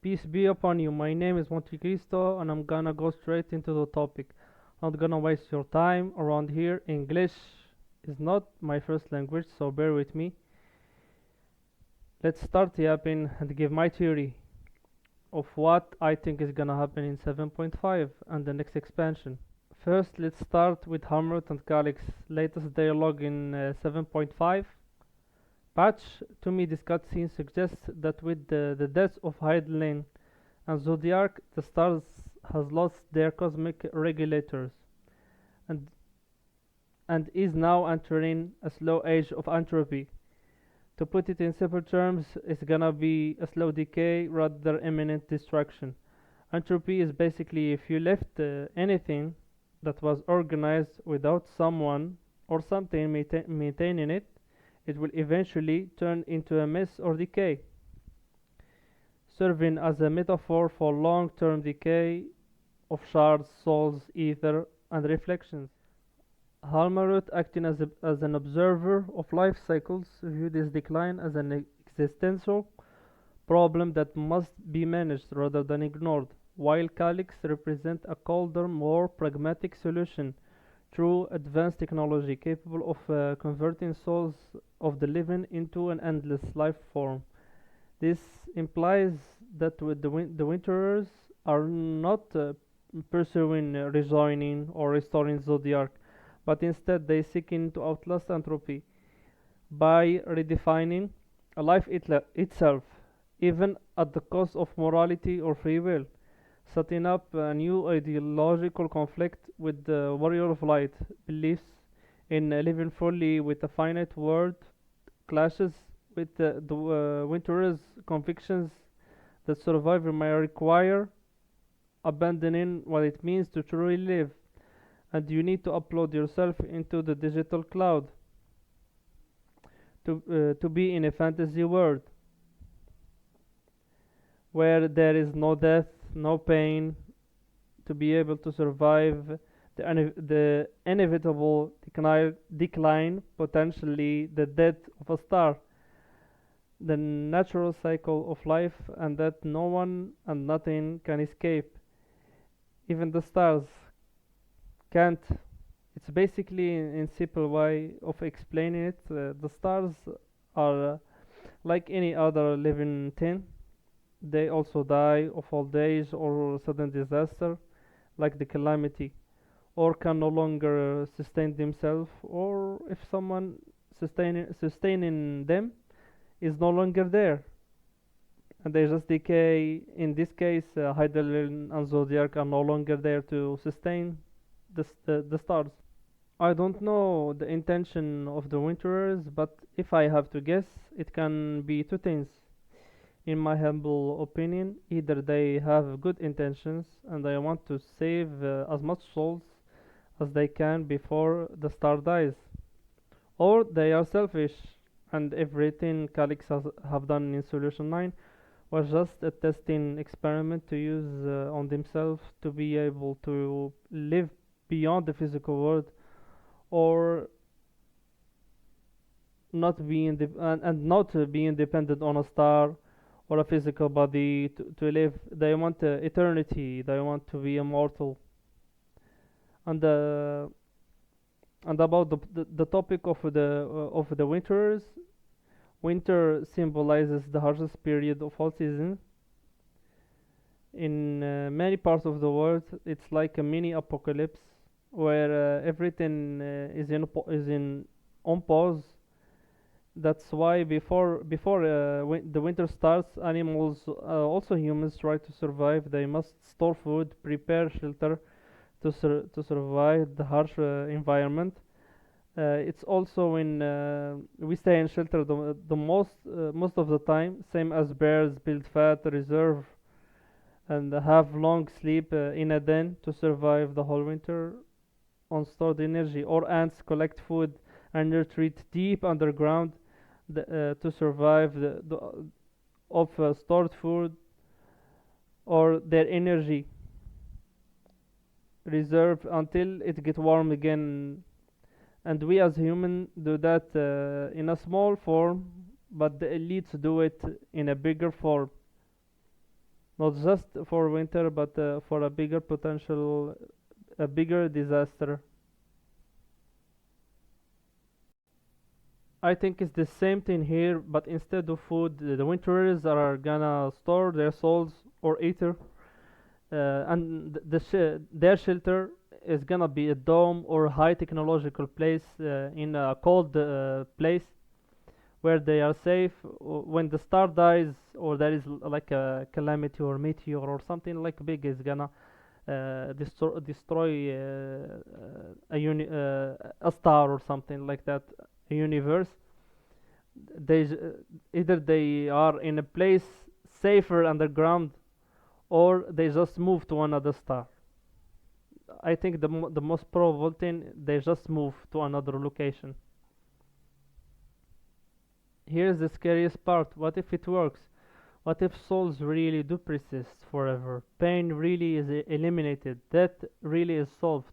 Peace be upon you. My name is Monte Cristo, and I'm gonna go straight into the topic. I'm not gonna waste your time around here. English is not my first language, so bear with me. Let's start yapping and give my theory of what I think is gonna happen in 7.5 and the next expansion. First, let's start with Hamlet and Calix's latest dialogue in 7.5. Patch, to me, this cutscene suggests that with the deaths of Heidelin and Zodiac, the stars has lost their cosmic regulators and and is now entering a slow age of entropy. To put it in simple terms, it's gonna be a slow decay rather than imminent destruction. Entropy is basically if you left anything that was organized without someone or something maintaining it, it will eventually turn into a mess or decay, serving as a metaphor for long-term decay of shards, souls, ether, and reflections. Halmarut, acting as an observer of life cycles, viewed this decline as an existential problem that must be managed rather than ignored, while Calyx represent a colder, more pragmatic solution through advanced technology capable of converting souls of the living into an endless life form. This implies that the Winterers are not pursuing rejoining or restoring Zodiac, but instead they seeking to outlast entropy by redefining life itself, even at the cost of morality or free will, setting up a new ideological conflict with the Warrior of Light beliefs in living fully with a finite world clashes with the Winter's convictions that survival may require abandoning what it means to truly live, and you need to upload yourself into the digital cloud to be in a fantasy world where there is no death, no pain, to be able to survive the inevitable decline, potentially the death of a star, the natural cycle of life, and that no one and nothing can escape. Even the stars can't. It's basically in simple way of explaining it. The stars are like any other living thing. They also die of old age or sudden disaster, like the calamity, or can no longer sustain themselves, or if someone sustaining them is no longer there, and they just decay. In this case, Heidelin and Zodiac are no longer there to sustain the stars. I don't know the intention of the Winterers, but if I have to guess, it can be two things. In my humble opinion, either they have good intentions and they want to save as much souls as they can before the star dies, or they are selfish and everything Calyx have done in Solution 9 was just a testing experiment to use on themselves to be able to live beyond the physical world, or not being and not being dependent on a star or a physical body to live. They want eternity. They want to be immortal. And and about the topic of the winters, winter symbolizes the harshest period of all seasons. In many parts of the world, it's like a mini apocalypse where everything is in on pause. That's why before the winter starts, animals, also humans, try to survive. They must store food, prepare shelter to survive the harsh environment. It's also when we stay in shelter the most of the time, same as bears build fat reserve and have long sleep in a den to survive the whole winter on stored energy, or ants collect food and retreat deep underground to survive of stored food or their energy reserve until it get warm again. And we as humans do that in a small form, but the elites do it in a bigger form. not just for winter, but for a bigger potential, a bigger disaster. I think it's the same thing here, but instead of food, the winterers are gonna store their souls or ether, and their shelter is gonna be a dome or high technological place in a cold place where they are safe. When the star dies or there is like a calamity or meteor or something like big is gonna destroy a star or something like that, a universe. Either they are in a place safer underground or they just move to another star. I think the most probable thing, they just move to another location. Here's the scariest part. What if it works? What if souls really do persist forever? Pain really is eliminated. Death really is solved.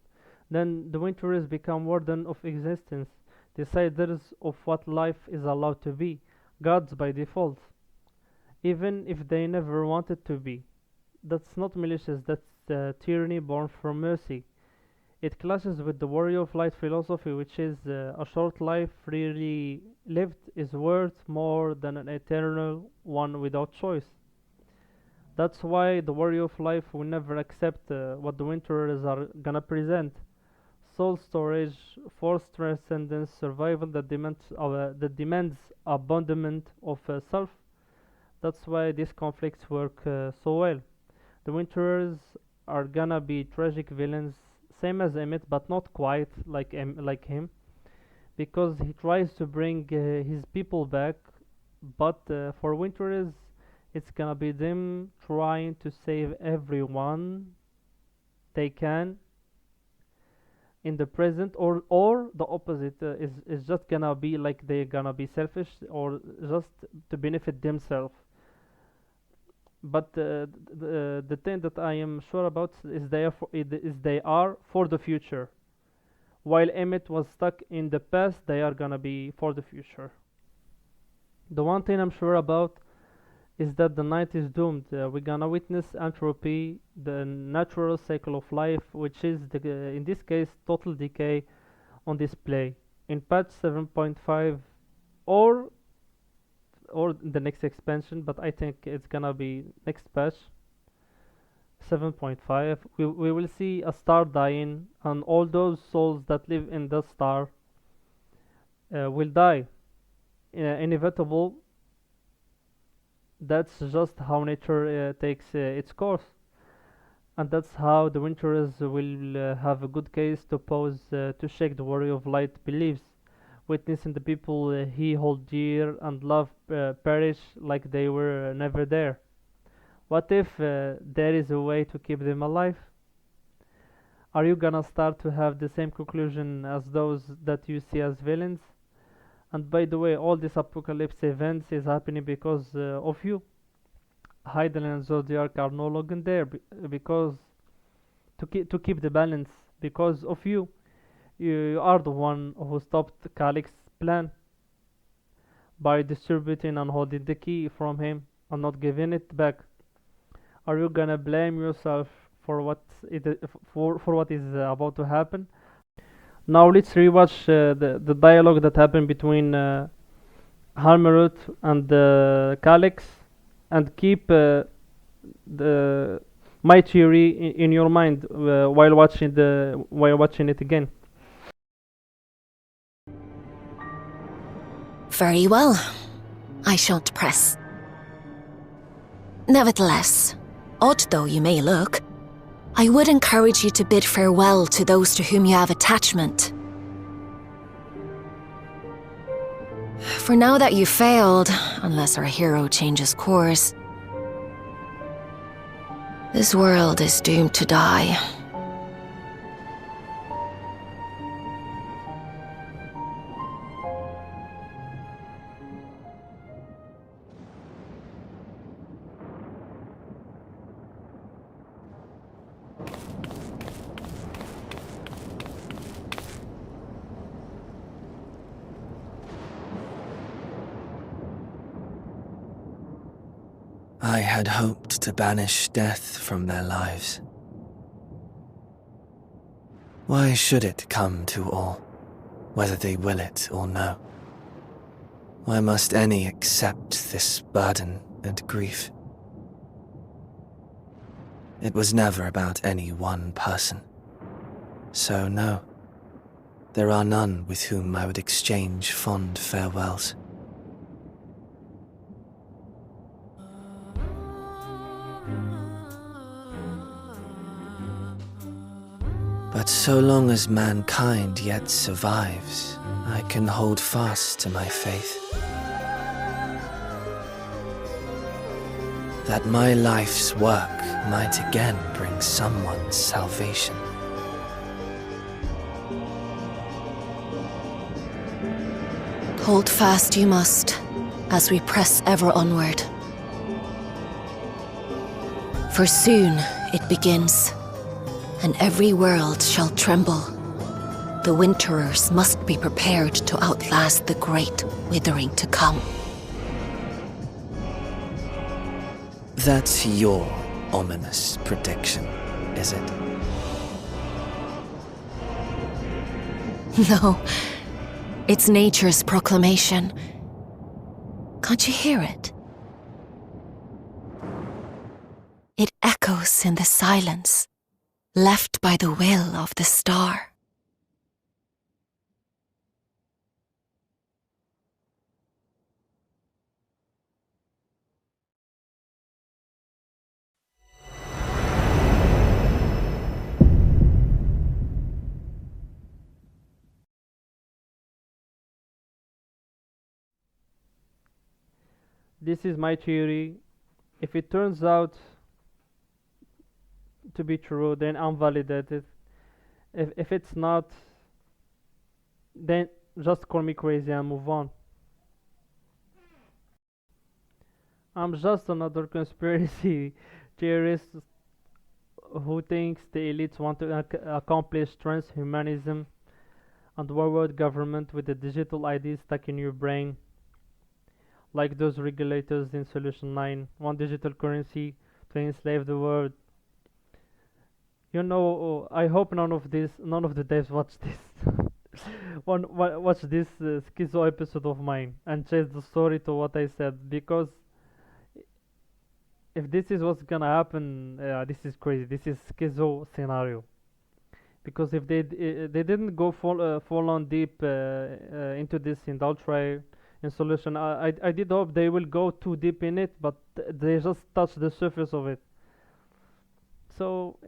Then the Winterers become warden of existence, deciders of what life is allowed to be, gods by default, even if they never wanted to be. That's not malicious, that's tyranny born from mercy. It clashes with the warrior of light philosophy, which is a short life really lived is worth more than an eternal one without choice. That's why the warrior of life will never accept what the winterers are gonna present. Soul storage, forced transcendence, survival that demands abandonment of self. That's why these conflicts work so well. The winterers are gonna be tragic villains, same as Emmett, but not quite like him, because he tries to bring his people back. But for winterers, it's gonna be them trying to save everyone they can in the present, or the opposite is just gonna be like they're gonna be selfish or just to benefit themselves. But the thing that I am sure about is they are for the future. While Emmett was stuck in the past, they are gonna be for the future. The one thing I'm sure about is that the night is doomed. We're gonna witness entropy, the natural cycle of life, which is in this case total decay on display. In patch 7.5 or the next expansion, but I think it's gonna be next patch 7.5, we will see a star dying, and all those souls that live in the star will die. Inevitable. That's just how nature takes its course, and that's how the Winterers will have a good case to pose to shake the warrior of light beliefs, witnessing the people he hold dear and love perish like they were never there. What if there is a way to keep them alive? Are you gonna start to have the same conclusion as those that you see as villains? And by the way, all this apocalypse events is happening because of you. Hyden and Zodiac are no longer there because to keep the balance because of you. You are the one who stopped Calix's plan by distributing and holding the key from him and not giving it back. Are you gonna blame yourself for what is about to happen? Now let's rewatch the dialogue that happened between Halmerut and Calix, and keep the my theory in your mind while watching it again. Very well. I shan't press. Nevertheless, odd though you may look, I would encourage you to bid farewell to those to whom you have attachment. For now that you've failed, unless our hero changes course, this world is doomed to die. I had hoped to banish death from their lives. Why should it come to all, whether they will it or no? Why must any accept this burden and grief? It was never about any one person. So no, there are none with whom I would exchange fond farewells. But so long as mankind yet survives, I can hold fast to my faith. That my life's work might again bring someone salvation. Hold fast you must, as we press ever onward. For soon it begins, and every world shall tremble. The winterers must be prepared to outlast the great withering to come. That's your ominous prediction, is it? No, it's nature's proclamation. Can't you hear it? It echoes in the silence, left by the will of the star. This is my theory. If it turns out to be true, then I'm validated. If it's not, then just call me crazy and move on. I'm just another conspiracy theorist who thinks the elites want to accomplish transhumanism and world government with the digital ID stuck in your brain, like those regulators in Solution 9, one digital currency to enslave the world. You know, I hope none of the devs watch this. Watch this schizo episode of mine and change the story to what I said, because if this is what's gonna happen, this is crazy. This is schizo scenario. Because if they didn't go full on deep into this in the ultra in solution, I did hope they will go too deep in it, but they just touch the surface of it. So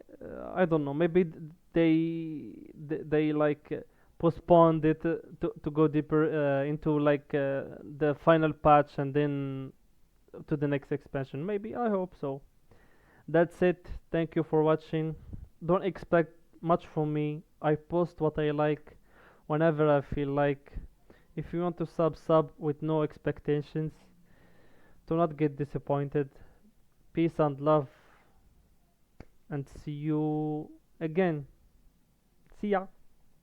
I don't know. Maybe they like postponed it to go deeper into like the final patch and then to the next expansion. Maybe, I hope so. That's it. Thank you for watching. Don't expect much from me. I post what I like whenever I feel like. If you want to sub with no expectations. Do not get disappointed. Peace and love, and see you again. See ya.